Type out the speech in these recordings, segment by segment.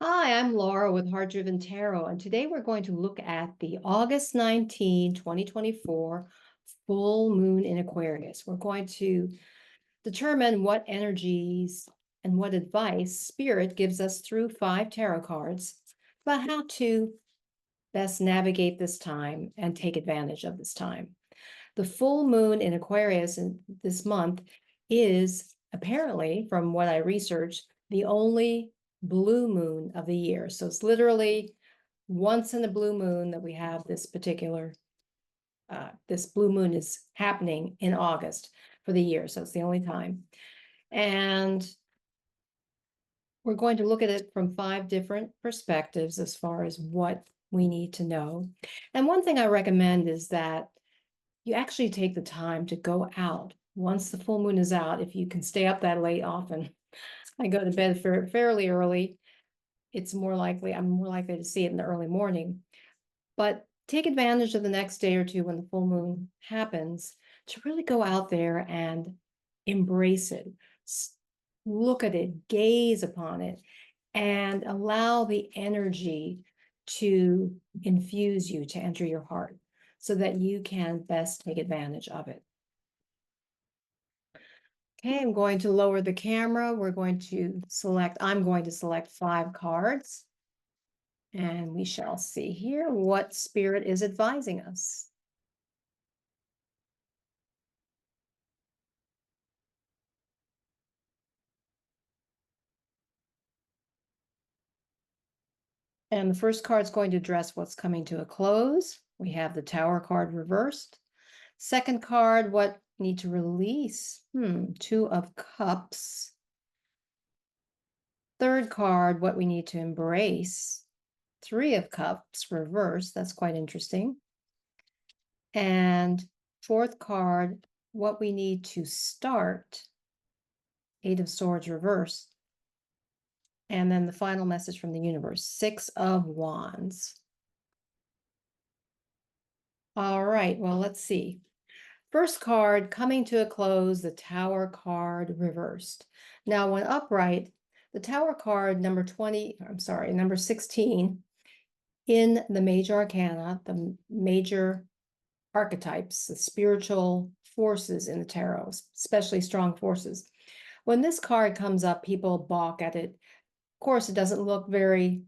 Hi, I'm Laura with Heartdriven Tarot, and today we're going to look at the August 19, 2024 full moon in Aquarius. We're going to determine what energies and what advice Spirit gives us through 5 tarot cards about how to best navigate this time and take advantage of this time. The full moon in Aquarius in this month is apparently, from what I researched, the only blue moon of the year. So it's literally once in a blue moon that we have this particular, this blue moon is happening in August for the year. So it's the only time. And we're going to look at it from 5 different perspectives as far as what we need to know. And one thing I recommend is that you actually take the time to go out once the full moon is out. If you can stay up that late, often I go to bed fairly early. I'm more likely to see it in the early morning. But take advantage of the next day or two when the full moon happens to really go out there and embrace it. Look at it, gaze upon it, and allow the energy to infuse you, to enter your heart, so that you can best take advantage of it. Okay, I'm going to lower the camera. I'm going to select 5 cards, and we shall see here what Spirit is advising us. And the first card is going to address what's coming to a close. We have the Tower card reversed. Second card, what we need to release? 2 of Cups. Third card, what we need to embrace. 3 of Cups reversed. That's quite interesting. And fourth card, what we need to start. 8 of Swords reversed. And then the final message from the universe, 6 of Wands. All right, well, let's see. First card, coming to a close, the Tower card reversed. Now, when upright, the Tower card number 16 in the major arcana, the major archetypes, the spiritual forces in the tarot, especially strong forces. When this card comes up, people balk at it. Of course, it doesn't look very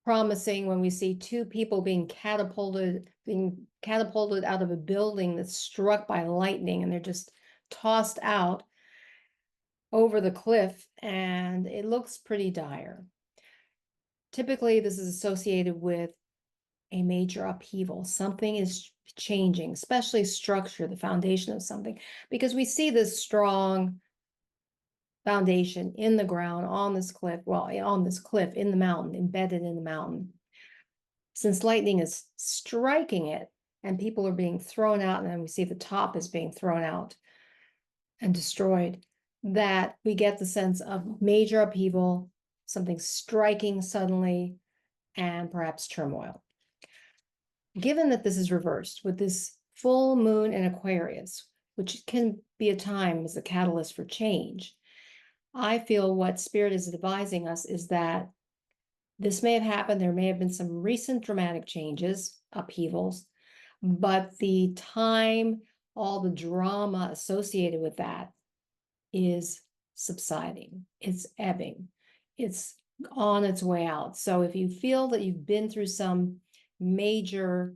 promising when we see 2 people being catapulted out of a building that's struck by lightning, and they're just tossed out over the cliff, and it looks pretty dire. Typically, this is associated with a major upheaval. Something is changing, especially structure, the foundation of something, because we see this strong foundation in the ground on this cliff, in the mountain, embedded in the mountain. Since lightning is striking it and people are being thrown out, and then we see the top is being thrown out and destroyed, that we get the sense of major upheaval, something striking suddenly, and perhaps turmoil. Given that this is reversed with this full moon in Aquarius, which can be a time as a catalyst for change, I feel what Spirit is advising us is that this may have happened. There may have been some recent dramatic changes, upheavals, but the time, all the drama associated with that is subsiding. It's ebbing. It's on its way out. So if you feel that you've been through some major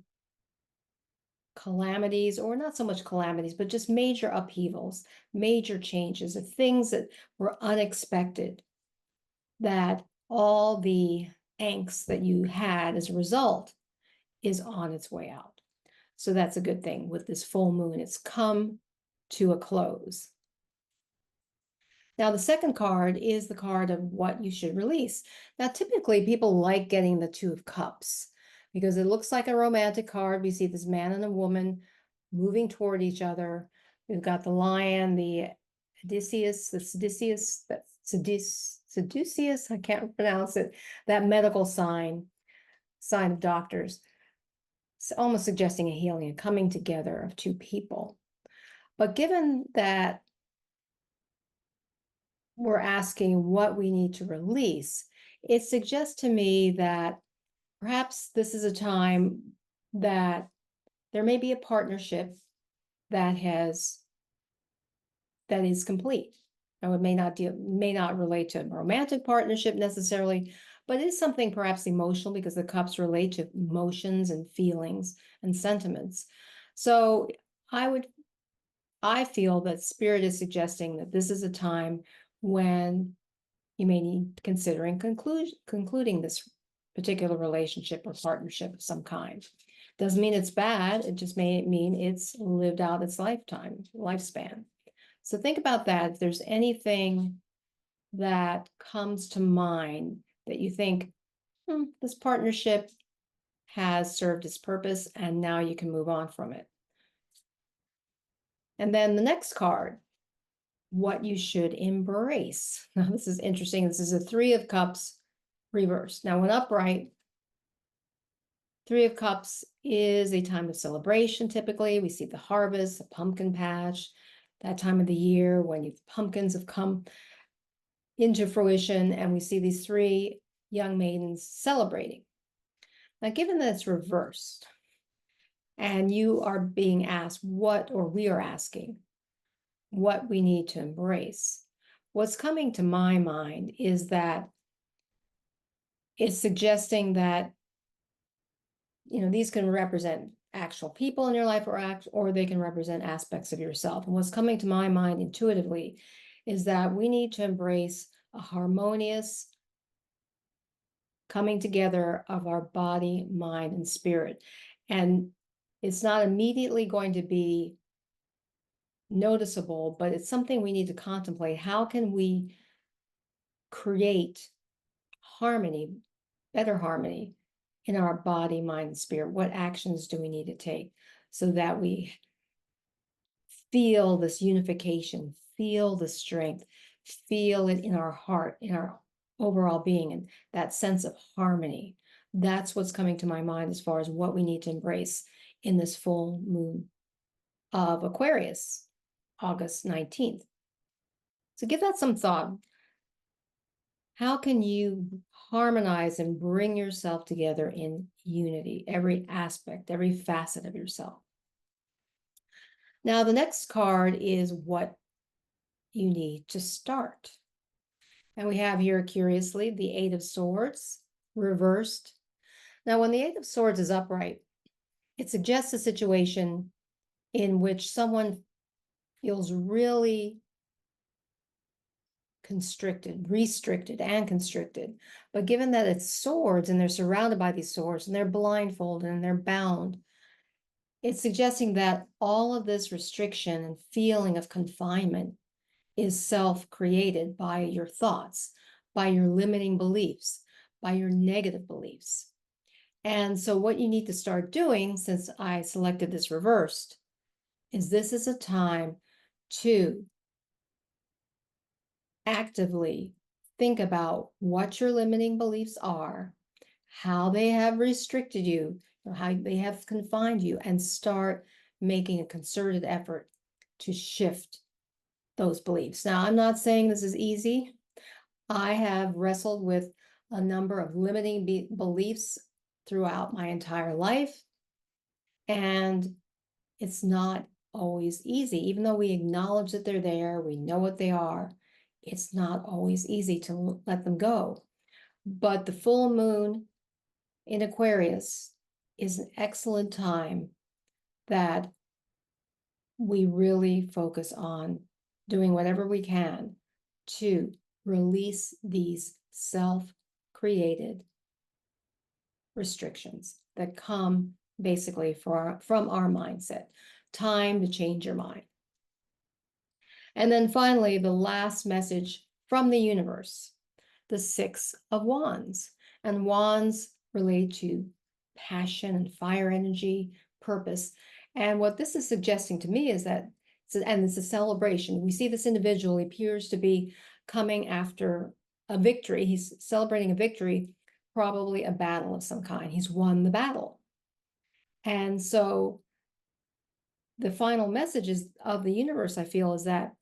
calamities, or not so much calamities, but just major upheavals, major changes, of things that were unexpected, that all the angst that you had as a result is on its way out. So that's a good thing with this full moon. It's come to a close. Now, the second card is the card of what you should release. Now, typically people like getting the 2 of Cups because it looks like a romantic card. We see this man and a woman moving toward each other. We've got the lion, the Caduceus, I can't pronounce it, that medical sign of doctors. It's almost suggesting a healing, a coming together of 2 people. But given that we're asking what we need to release, it suggests to me that perhaps this is a time that there may be a partnership that is complete. Now, it may not relate to a romantic partnership necessarily, but it is something perhaps emotional because the cups relate to emotions and feelings and sentiments. So I feel that Spirit is suggesting that this is a time when you may need considering concluding this particular relationship or partnership of some kind. Doesn't mean it's bad, it just may mean it's lived out its lifespan. So think about that. If there's anything that comes to mind that you think, this partnership has served its purpose and now you can move on from it. And then the next card, what you should embrace. Now, this is interesting. This is a Three of Cups reversed. Now, when upright, Three of Cups is a time of celebration. Typically, we see the harvest, the pumpkin patch, that time of the year when pumpkins have come into fruition, and we see these three young maidens celebrating. Now, given that it's reversed, and you are being asked or we are asking, what we need to embrace, what's coming to my mind is that it's suggesting that, these can represent actual people in your life or they can represent aspects of yourself. And what's coming to my mind intuitively is that we need to embrace a harmonious coming together of our body, mind, and spirit. And it's not immediately going to be noticeable, but it's something we need to contemplate. How can we create harmony, better harmony in our body, mind, and spirit? What actions do we need to take so that we feel this unification, feel the strength, feel it in our heart, in our overall being, and that sense of harmony? That's what's coming to my mind as far as what we need to embrace in this full moon of Aquarius, August 19th. So give that some thought. How can you harmonize and bring yourself together in unity, every aspect, every facet of yourself? Now, the next card is what you need to start. And we have here, curiously, the Eight of Swords reversed. Now, when the Eight of Swords is upright, it suggests a situation in which someone feels really restricted and constricted. But given that it's swords and they're surrounded by these swords and they're blindfolded and they're bound, it's suggesting that all of this restriction and feeling of confinement is self-created by your thoughts, by your limiting beliefs, by your negative beliefs. And so what you need to start doing, since I selected this reversed, is this is a time to actively think about what your limiting beliefs are, how they have restricted you, how they have confined you, and start making a concerted effort to shift those beliefs. Now, I'm not saying this is easy. I have wrestled with a number of limiting beliefs throughout my entire life, and it's not always easy. Even though we acknowledge that they're there, we know what they are, it's not always easy to let them go. But the full moon in Aquarius is an excellent time that we really focus on doing whatever we can to release these self-created restrictions that come basically from our mindset. Time to change your mind. And then finally, the last message from the universe, the Six of Wands. And wands relate to passion and fire energy, purpose. And what this is suggesting to me is that, and it's a celebration. We see this individual appears to be coming after a victory. He's celebrating a victory, probably a battle of some kind. He's won the battle. And so the final messages of the universe, I feel, is that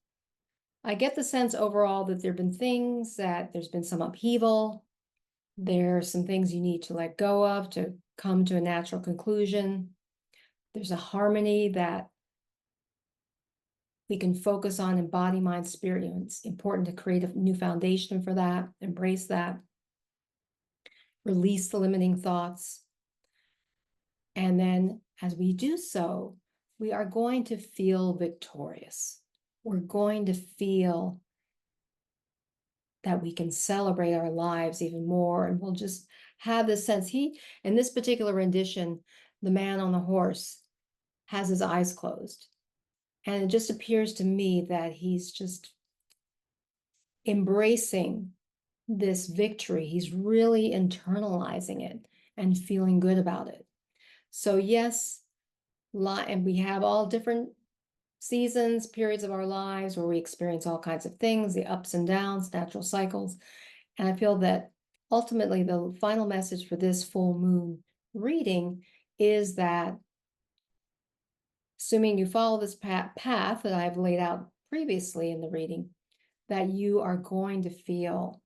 I get the sense overall that there's been some upheaval, There are some things you need to let go of to come to a natural conclusion. There's a harmony that we can focus on in body, mind, spirit. It's important to create a new foundation for that, embrace that, release the limiting thoughts. And then as we do so, we are going to feel victorious. We're going to feel that we can celebrate our lives even more. And we'll just have this sense. In this particular rendition, the man on the horse has his eyes closed. And it just appears to me that he's just embracing this victory. He's really internalizing it and feeling good about it. So yes, and we have all different seasons, periods of our lives where we experience all kinds of things, the ups and downs, natural cycles. And I feel that ultimately the final message for this full moon reading is that, assuming you follow this path that I've laid out previously in the reading, that you are going to feel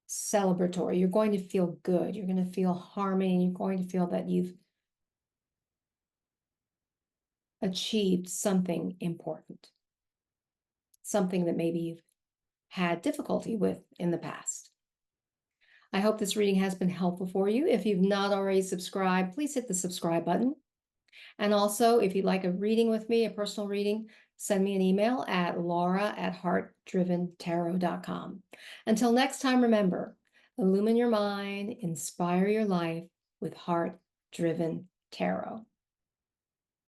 celebratory. You're going to feel good. You're going to feel harmony. You're going to feel that you've achieved something important, something that maybe you've had difficulty with in the past. I hope this reading has been helpful for you. If you've not already subscribed, please hit the subscribe button. And also, if you'd like a reading with me, a personal reading, send me an email at laura@heartdriventarot.com. Until next time, remember, illumine your mind, inspire your life with Heart-Driven Tarot.